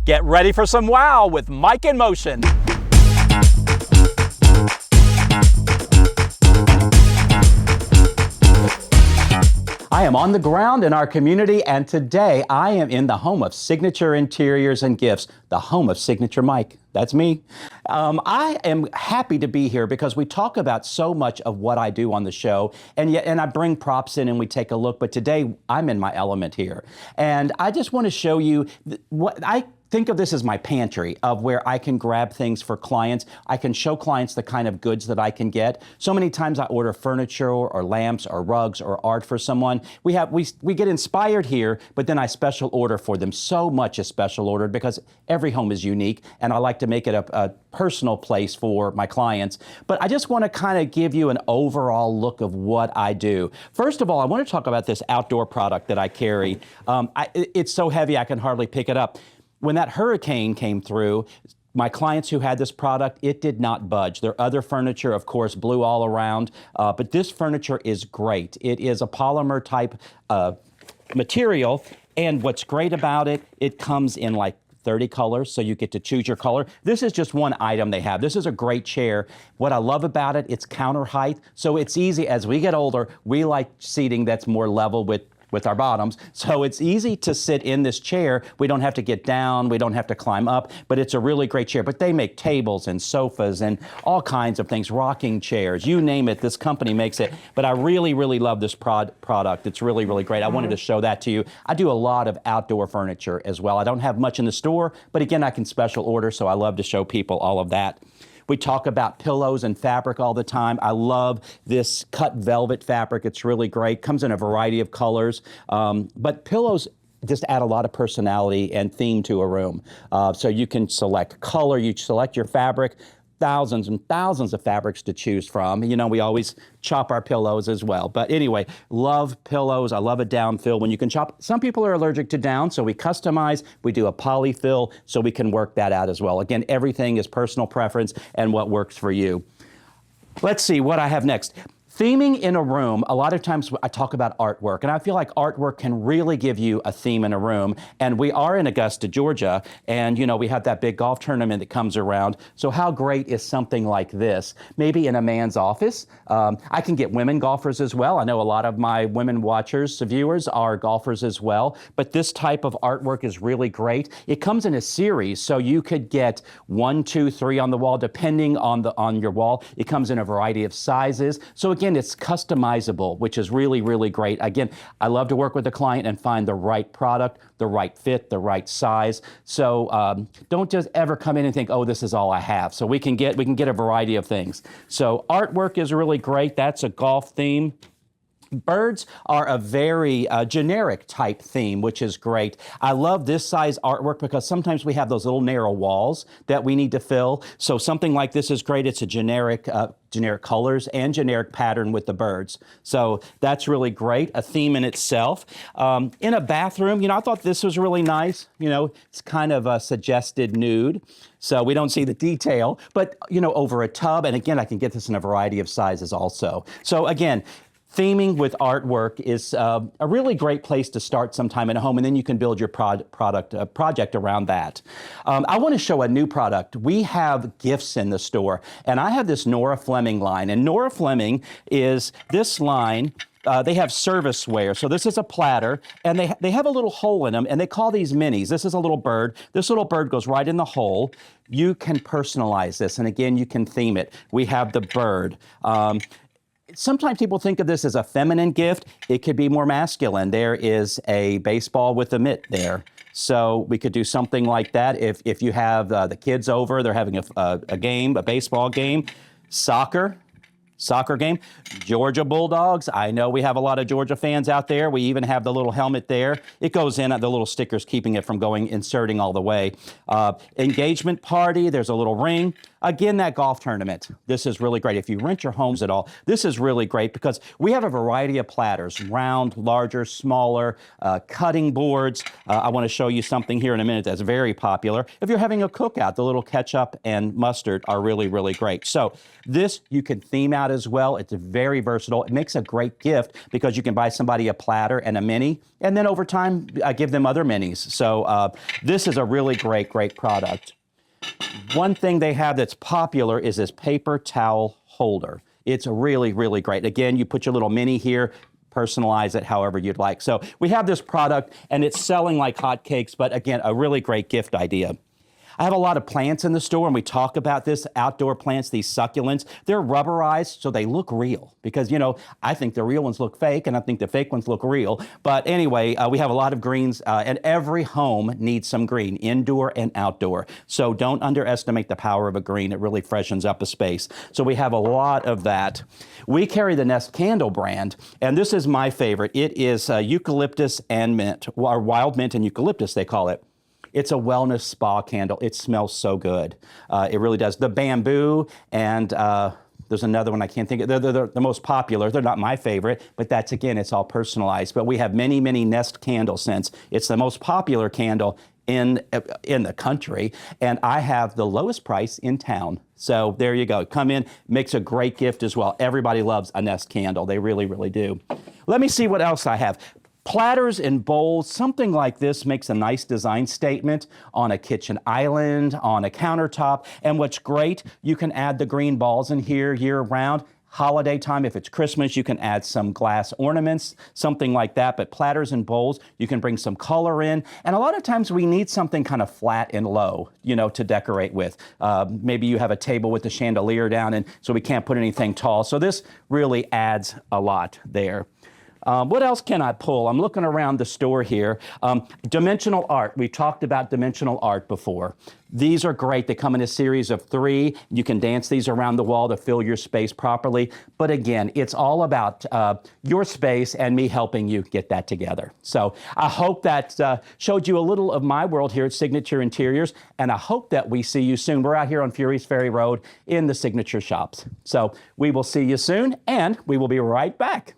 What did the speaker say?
Get ready for some wow with Mike in Motion. I am on the ground in our community, and today I am in the home of Signature Interiors and Gifts, the home of Signature Mike. That's me. I am happy to be here because we talk about so much of what I do on the show, and I bring props in and we take a look, but today I'm in my element here. And I just want to show you what I think of this as my pantry of where I can grab things for clients. I can show clients the kind of goods that I can get. So many times I order furniture or lamps or rugs or art for someone. We get inspired here, but then I special order for them. So much is special ordered because every home is unique, and I like to make it a personal place for my clients. But I just want to kind of give you an overall look of what I do. First of all, I want to talk about this outdoor product that I carry. It's so heavy I can hardly pick it up. When that hurricane came through, my clients who had this product, it did not budge. Their other furniture, of course, blew all around, but this furniture is great. It is a polymer type material, and what's great about it, it comes in like 30 colors, so you get to choose your color. This is just one item they have. This is a great chair. What I love about it, it's counter height, so it's easy. As we get older, we like seating that's more level with our bottoms. So it's easy to sit in this chair. We don't have to get down, we don't have to climb up, but it's a really great chair. But they make tables and sofas and all kinds of things, rocking chairs, you name it, this company makes it. But I really, really love this product. It's really, really great. I wanted to show that to you. I do a lot of outdoor furniture as well. I don't have much in the store, but again, I can special order, so I love to show people all of that. We talk about pillows and fabric all the time. I love this cut velvet fabric. It's really great. Comes in a variety of colors. But pillows just add a lot of personality and theme to a room. So you can select color, you select your fabric, thousands and thousands of fabrics to choose from. You know, we always chop our pillows as well. But anyway, love pillows. I love a down fill when you can chop. Some people are allergic to down, so we customize. We do a poly fill, so we can work that out as well. Again, everything is personal preference and what works for you. Let's see what I have next. Theming in a room, a lot of times I talk about artwork, and I feel like artwork can really give you a theme in a room. And we are in Augusta, Georgia, and you know, we have that big golf tournament that comes around. So how great is something like this? Maybe in a man's office. I can get women golfers as well. I know a lot of my women watchers, viewers, are golfers as well. But this type of artwork is really great. It comes in a series, so you could get 1, 2, 3 on the wall, depending on your wall. It comes in a variety of sizes. So again, it's customizable, which is really, really great. Again, I love to work with the client and find the right product, the right fit, the right size. So don't just ever come in and think, oh, this is all I have. So we can get a variety of things. So artwork is really great. That's a golf theme. Birds are a very generic type theme, which is great. I love this size artwork because sometimes we have those little narrow walls that we need to fill. So something like this is great. It's a generic colors and generic pattern with the birds. So that's really great, a theme in itself. In a bathroom, you know, I thought this was really nice. You know, it's kind of a suggested nude. So we don't see the detail, but you know, over a tub. And again, I can get this in a variety of sizes also. So again, theming with artwork is a really great place to start sometime in a home, and then you can build your project around that. I want to show a new product. We have gifts in the store, and I have this Nora Fleming line, and Nora Fleming is this line. They have serviceware. So this is a platter, and they have a little hole in them, and they call these minis. This is a little bird. This little bird goes right in the hole. You can personalize this, and again, you can theme it. We have the bird. Sometimes people think of this as a feminine gift. It could be more masculine. There is a baseball with a mitt there. So we could do something like that. If you have the kids over, they're having a game, a baseball game, soccer game, Georgia Bulldogs. I know we have a lot of Georgia fans out there. We even have the little helmet there. It goes in, the little stickers keeping it from inserting all the way. Engagement party, there's a little ring. Again, that golf tournament. This is really great. If you rent your homes at all, this is really great because we have a variety of platters, round, larger, smaller, cutting boards. I want to show you something here in a minute that's very popular. If you're having a cookout, the little ketchup and mustard are really, really great. So this you can theme out as well. It's very versatile. It makes a great gift because you can buy somebody a platter and a mini, and then over time, give them other minis. So this is a really great, great product. One thing they have that's popular is this paper towel holder. It's really, really great. Again, you put your little mini here, personalize it however you'd like. So we have this product and it's selling like hotcakes, but again, a really great gift idea. I have a lot of plants in the store, and we talk about this, outdoor plants, these succulents. They're rubberized, so they look real because, you know, I think the real ones look fake, and I think the fake ones look real. But anyway, we have a lot of greens, and every home needs some green, indoor and outdoor. So don't underestimate the power of a green. It really freshens up a space. So we have a lot of that. We carry the Nest Candle brand, and this is my favorite. It is eucalyptus and mint, or wild mint and eucalyptus, they call it. It's a wellness spa candle. It smells so good. It really does. The bamboo and there's another one I can't think of. They're the most popular. They're not my favorite, but that's, again, it's all personalized. But we have many, many Nest candle scents. It's the most popular candle in the country, and I have the lowest price in town. So there you go. Come in, makes a great gift as well. Everybody loves a Nest candle. They really, really do. Let me see what else I have. Platters and bowls, something like this makes a nice design statement on a kitchen island, on a countertop. And what's great, you can add the green balls in here year round. Holiday time, if it's Christmas, you can add some glass ornaments, something like that. But platters and bowls, you can bring some color in. And a lot of times we need something kind of flat and low, you know, to decorate with. Maybe you have a table with the chandelier down, and so we can't put anything tall. So this really adds a lot there. What else can I pull? I'm looking around the store here. Dimensional art. We talked about dimensional art before. These are great. They come in a series of 3. You can dance these around the wall to fill your space properly. But again, it's all about your space and me helping you get that together. So I hope that showed you a little of my world here at Signature Interiors, and I hope that we see you soon. We're out here on Furys Ferry Road in the Signature shops. So we will see you soon, and we will be right back.